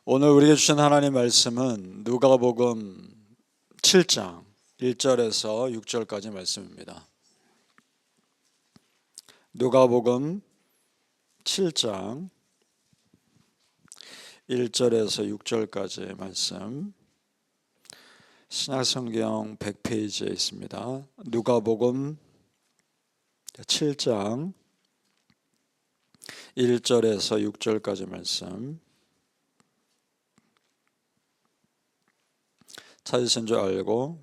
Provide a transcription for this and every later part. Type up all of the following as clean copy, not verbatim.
오늘 우리에게 주신 하나님 말씀은 누가복음 7장 1절에서 6절까지 말씀입니다. 누가복음 7장 1절에서 6절까지 말씀, 신약성경 100페이지에 있습니다. 누가복음 7장 1절에서 6절까지 말씀, 찾으신 줄 알고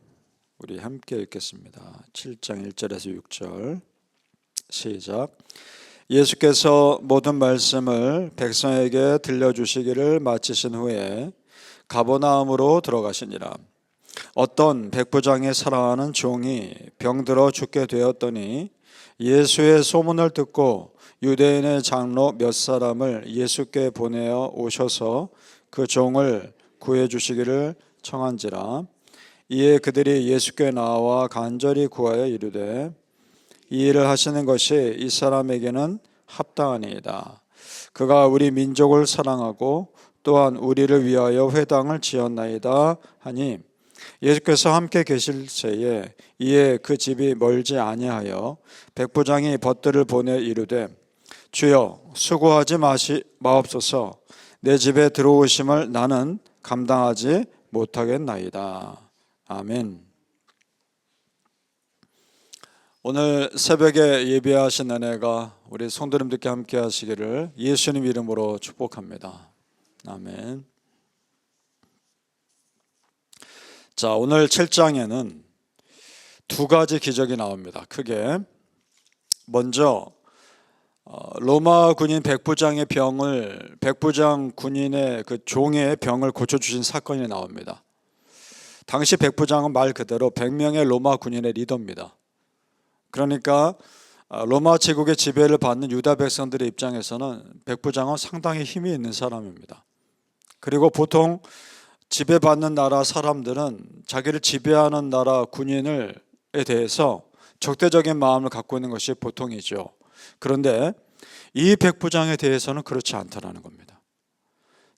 우리 함께 읽겠습니다. 7장 1절에서 6절 시작. 예수께서 모든 말씀을 백성에게 들려주시기를 마치신 후에 가버나움으로 들어가시니라. 어떤 백부장의 사랑하는 종이 병들어 죽게 되었더니 예수의 소문을 듣고 유대인의 장로 몇 사람을 예수께 보내어 오셔서 그 종을 구해 주시기를 청한지라. 이에 그들이 예수께 나와 간절히 구하여 이르되 이 일을 하시는 것이 이 사람에게는 합당하니이다. 그가 우리 민족을 사랑하고 또한 우리를 위하여 회당을 지었나이다 하니, 예수께서 함께 계실 때에 이에 그 집이 멀지 아니하여 백부장이 벗들을 보내 이르되 주여 수고하지 마옵소서. 내 집에 들어오심을 나는 감당하지 못하겠나이다. 아멘. 오늘 새벽에 예배하신 은혜가 우리 성도님들께 함께 하시기를 예수님 이름으로 축복합니다. 아멘. 자, 오늘 7장에는 두 가지 기적이 나옵니다. 크게 먼저 로마 군인 백부장 군인의 그 종의 병을 고쳐주신 사건이 나옵니다. 당시 백부장은 말 그대로 100명의 로마 군인의 리더입니다. 그러니까 로마 제국의 지배를 받는 유다 백성들의 입장에서는 백부장은 상당히 힘이 있는 사람입니다. 그리고 보통 지배받는 나라 사람들은 자기를 지배하는 나라 군인에 대해서 적대적인 마음을 갖고 있는 것이 보통이죠. 그런데 이 백부장에 대해서는 그렇지 않다는 겁니다.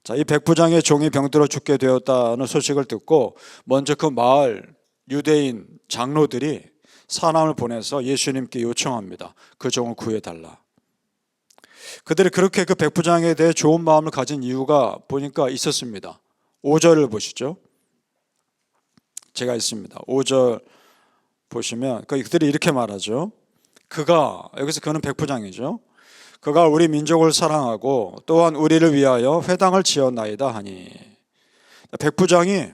자, 이 백부장의 종이 병들어 죽게 되었다는 소식을 듣고 먼저 그 마을 유대인 장로들이 사람을 보내서 예수님께 요청합니다. 그 종을 구해달라. 그들이 그렇게 그 백부장에 대해 좋은 마음을 가진 이유가 보니까 있었습니다. 5절을 보시죠. 제가 있습니다. 5절 보시면 그들이 이렇게 말하죠. 여기서 그는 백부장이죠. 그가 우리 민족을 사랑하고 또한 우리를 위하여 회당을 지었나이다 하니, 백부장이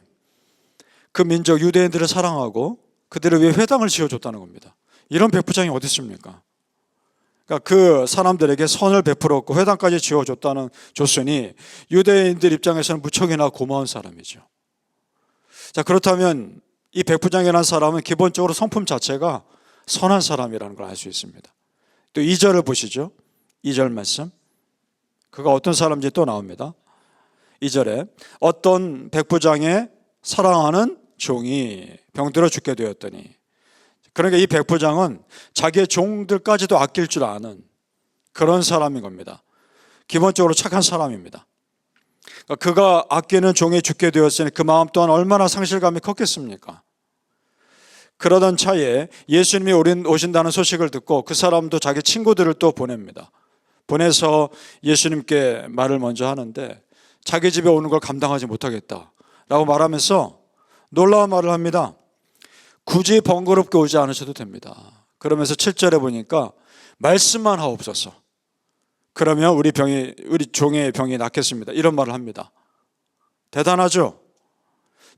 그 민족 유대인들을 사랑하고 그들을 위해 회당을 지어줬다는 겁니다. 이런 백부장이 어디 있습니까? 그러니까 그 사람들에게 선을 베풀었고 회당까지 줬으니 유대인들 입장에서는 무척이나 고마운 사람이죠. 자, 그렇다면 이 백부장이라는 사람은 기본적으로 성품 자체가 선한 사람이라는 걸 알 수 있습니다. 또 2절을 보시죠. 2절 말씀. 그가 어떤 사람인지 또 나옵니다. 2절에 어떤 백부장의 사랑하는 종이 병들어 죽게 되었더니, 그러니까 이 백부장은 자기의 종들까지도 아낄 줄 아는 그런 사람인 겁니다. 기본적으로 착한 사람입니다. 그가 아끼는 종이 죽게 되었으니 그 마음 또한 얼마나 상실감이 컸겠습니까? 그러던 차에 예수님이 오신다는 소식을 듣고 그 사람도 자기 친구들을 또 보냅니다. 보내서 예수님께 말을 먼저 하는데 자기 집에 오는 걸 감당하지 못하겠다라고 말하면서 놀라운 말을 합니다. 굳이 번거롭게 오지 않으셔도 됩니다. 그러면서 7절에 보니까 말씀만 하옵소서. 그러면 우리 종의 병이 낫겠습니다. 이런 말을 합니다. 대단하죠?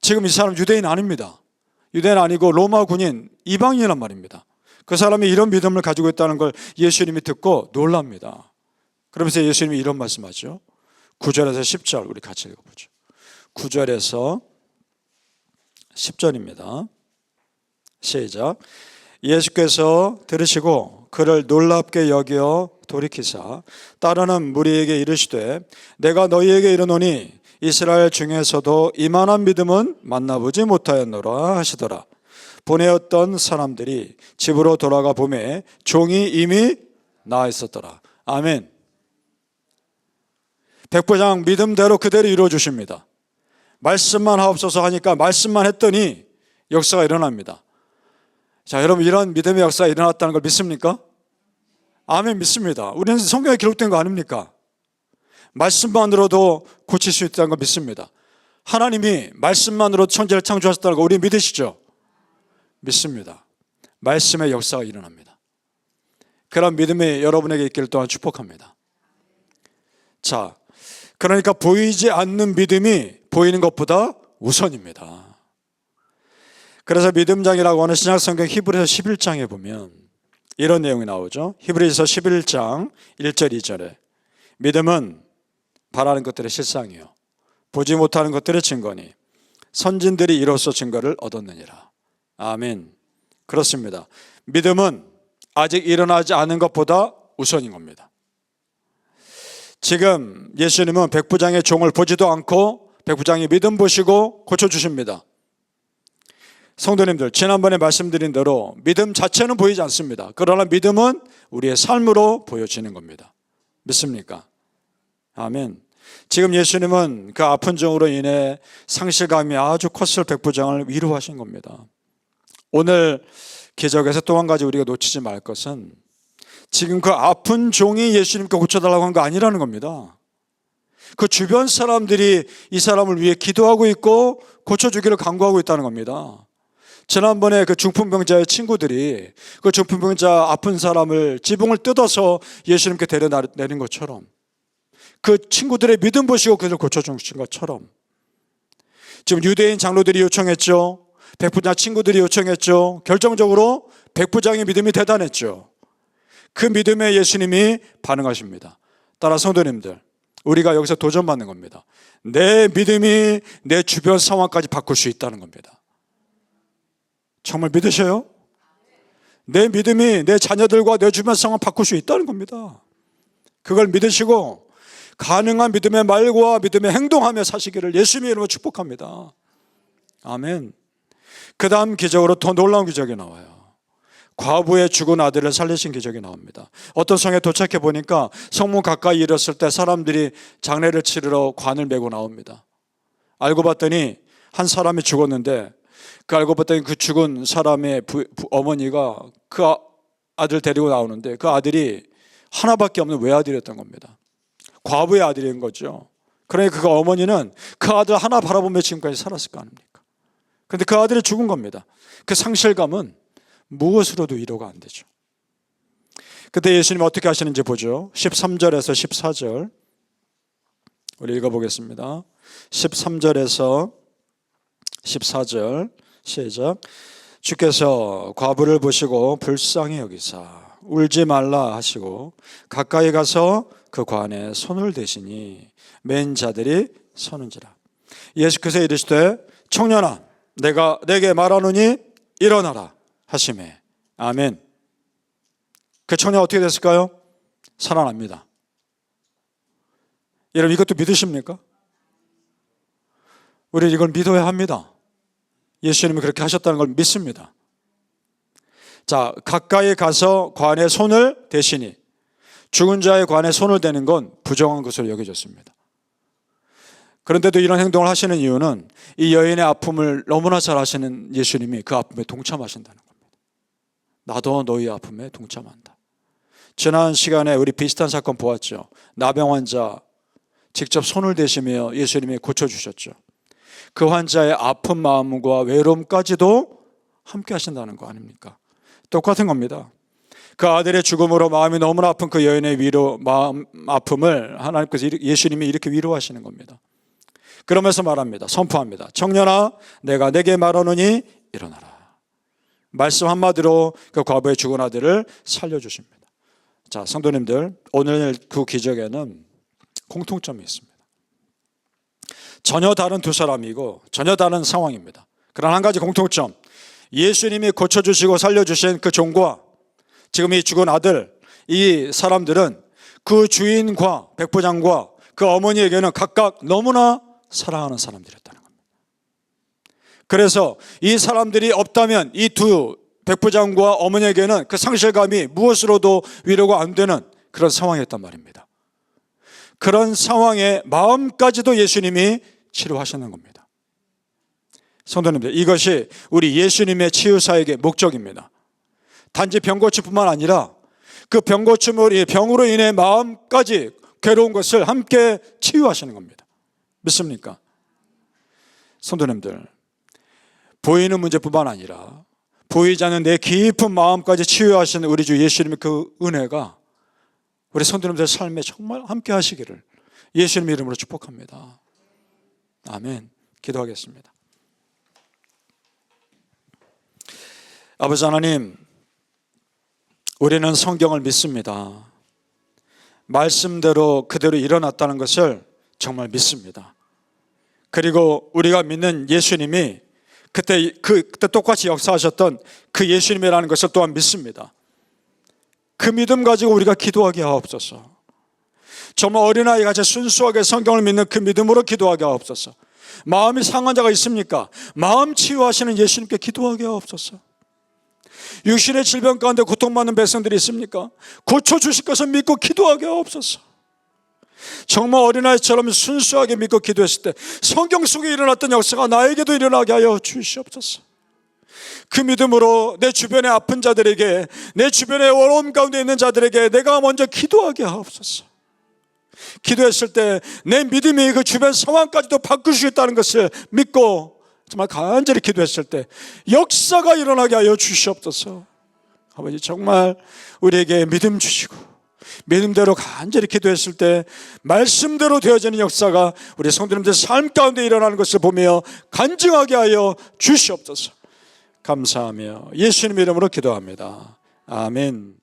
지금 이 사람 유대인 아닙니다. 유대인 아니고 로마 군인, 이방인이란 말입니다. 그 사람이 이런 믿음을 가지고 있다는 걸 예수님이 듣고 놀랍니다. 그러면서 예수님이 이런 말씀하죠. 9절에서 10절 우리 같이 읽어보죠. 9절에서 10절입니다. 시작. 예수께서 들으시고 그를 놀랍게 여겨 돌이키사 따르는 무리에게 이르시되 내가 너희에게 이르노니 이스라엘 중에서도 이만한 믿음은 만나보지 못하였노라 하시더라. 보내었던 사람들이 집으로 돌아가 보매 종이 이미 나아 있었더라. 아멘. 백부장 믿음대로 그대로 이루어 주십니다. 말씀만 하옵소서 하니까 말씀만 했더니 역사가 일어납니다. 자, 여러분, 이런 믿음의 역사가 일어났다는 걸 믿습니까? 아멘, 믿습니다. 우리는 성경에 기록된 거 아닙니까? 말씀만으로도 고칠 수 있다는 걸 믿습니다. 하나님이 말씀만으로 천지를 창조하셨다는 거 우리 믿으시죠? 믿습니다. 말씀의 역사가 일어납니다. 그런 믿음이 여러분에게 있기를 또한 축복합니다. 자, 그러니까 보이지 않는 믿음이 보이는 것보다 우선입니다. 그래서 믿음장이라고 하는 신약성경 히브리서 11장에 보면 이런 내용이 나오죠. 히브리서 11장 1절 2절에 믿음은 바라는 것들의 실상이요 보지 못하는 것들의 증거니 선진들이 이로써 증거를 얻었느니라. 아멘. 그렇습니다. 믿음은 아직 일어나지 않은 것보다 우선인 겁니다. 지금 예수님은 백부장의 종을 보지도 않고 백부장이 믿음 보시고 고쳐주십니다. 성도님들, 지난번에 말씀드린 대로 믿음 자체는 보이지 않습니다. 그러나 믿음은 우리의 삶으로 보여지는 겁니다. 믿습니까? 아멘. 지금 예수님은 그 아픈 종으로 인해 상실감이 아주 컸을 백부장을 위로하신 겁니다. 오늘 기적에서 또 한 가지 우리가 놓치지 말 것은 지금 그 아픈 종이 예수님께 고쳐달라고 한 거 아니라는 겁니다. 그 주변 사람들이 이 사람을 위해 기도하고 있고 고쳐주기를 간구하고 있다는 겁니다. 지난번에 그 중풍병자의 친구들이 그 중풍병자 아픈 사람을 지붕을 뜯어서 예수님께 데려내린 것처럼 그 친구들의 믿음 보시고 그들을 고쳐주신 것처럼 지금 유대인 장로들이 요청했죠. 백부장 친구들이 요청했죠. 결정적으로 백부장의 믿음이 대단했죠. 그 믿음에 예수님이 반응하십니다. 따라 성도님들, 우리가 여기서 도전받는 겁니다. 내 믿음이 내 주변 상황까지 바꿀 수 있다는 겁니다. 정말 믿으셔요? 내 믿음이 내 자녀들과 내 주변 상황을 바꿀 수 있다는 겁니다. 그걸 믿으시고 가능한 믿음의 말과 믿음의 행동하며 사시기를 예수님의 이름으로 축복합니다. 아멘. 그 다음 기적으로 더 놀라운 기적이 나와요. 과부의 죽은 아들을 살리신 기적이 나옵니다. 어떤 성에 도착해 보니까 성문 가까이 이르렀을 때 사람들이 장례를 치르러 관을 메고 나옵니다. 알고 봤더니 한 사람이 죽었는데 알고 봤더니 그 죽은 사람의 어머니가 그 아들 데리고 나오는데 그 아들이 하나밖에 없는 외아들이었던 겁니다. 과부의 아들인 거죠. 그러니까 그 어머니는 그 아들 하나 바라보며 지금까지 살았을 거 아닙니까? 그런데 그 아들이 죽은 겁니다. 그 상실감은 무엇으로도 위로가 안 되죠. 그때 예수님 어떻게 하시는지 보죠. 13절에서 14절 우리 읽어보겠습니다. 13절에서 14절 시작. 주께서 과부를 보시고 불쌍히 여기사 울지 말라 하시고 가까이 가서 그 관에 손을 대시니 맨 자들이 서는지라. 예수께서 이르시되 청년아 내가 내게 말하노니 일어나라 하시매. 아멘. 그 청년 어떻게 됐을까요? 살아납니다. 여러분 이것도 믿으십니까? 우리 이걸 믿어야 합니다. 예수님이 그렇게 하셨다는 걸 믿습니다. 자, 가까이 가서 관에 손을 대시니 죽은 자의 관에 손을 대는 건 부정한 것으로 여겨졌습니다. 그런데도 이런 행동을 하시는 이유는 이 여인의 아픔을 너무나 잘 아시는 예수님이 그 아픔에 동참하신다는 겁니다. 나도 너희 아픔에 동참한다. 지난 시간에 우리 비슷한 사건 보았죠. 나병 환자 직접 손을 대시며 예수님이 고쳐주셨죠. 그 환자의 아픈 마음과 외로움까지도 함께 하신다는 거 아닙니까? 똑같은 겁니다. 그 아들의 죽음으로 마음이 너무나 아픈 그 여인의 마음 아픔을 하나님께서 예수님이 이렇게 위로하시는 겁니다. 그러면서 말합니다. 선포합니다. 청년아 내가 내게 말하노니 일어나라. 말씀 한마디로 그 과부의 죽은 아들을 살려주십니다. 자, 성도님들, 오늘 그 기적에는 공통점이 있습니다. 전혀 다른 두 사람이고 전혀 다른 상황입니다. 그러나 한 가지 공통점, 예수님이 고쳐주시고 살려주신 그 종과 지금 이 죽은 아들, 이 사람들은 그 주인과 백부장과 그 어머니에게는 각각 너무나 사랑하는 사람들이었다는 겁니다. 그래서 이 사람들이 없다면 이 두 백부장과 어머니에게는 그 상실감이 무엇으로도 위로가 안 되는 그런 상황이었단 말입니다. 그런 상황의 마음까지도 예수님이 치료하시는 겁니다. 성도님들, 이것이 우리 예수님의 치유사역의 목적입니다. 단지 병고침뿐만 아니라 그 병으로 인해 마음까지 괴로운 것을 함께 치유하시는 겁니다. 믿습니까? 성도님들, 보이는 문제뿐만 아니라 보이지 않는 내 깊은 마음까지 치유하시는 우리 주 예수님의 그 은혜가 우리 성도님들 삶에 정말 함께 하시기를 예수님 이름으로 축복합니다. 아멘. 기도하겠습니다. 아버지 하나님, 우리는 성경을 믿습니다. 말씀대로 그대로 일어났다는 것을 정말 믿습니다. 그리고 우리가 믿는 예수님이 그때 똑같이 역사하셨던 그 예수님이라는 것을 또한 믿습니다. 그 믿음 가지고 우리가 기도하게 하옵소서. 정말 어린아이 같이 순수하게 성경을 믿는 그 믿음으로 기도하게 하옵소서. 마음이 상한 자가 있습니까? 마음 치유하시는 예수님께 기도하게 하옵소서. 육신의 질병 가운데 고통받는 백성들이 있습니까? 고쳐주실 것을 믿고 기도하게 하옵소서. 정말 어린아이처럼 순수하게 믿고 기도했을 때 성경 속에 일어났던 역사가 나에게도 일어나게 하여 주시옵소서. 그 믿음으로 내 주변의 아픈 자들에게, 내 주변의 어려움 가운데 있는 자들에게 내가 먼저 기도하게 하옵소서. 기도했을 때 내 믿음이 그 주변 상황까지도 바꿀 수 있다는 것을 믿고 정말 간절히 기도했을 때 역사가 일어나게 하여 주시옵소서. 아버지, 정말 우리에게 믿음 주시고 믿음대로 간절히 기도했을 때 말씀대로 되어지는 역사가 우리 성도님들 삶 가운데 일어나는 것을 보며 간증하게 하여 주시옵소서. 감사하며 예수님 이름으로 기도합니다. 아멘.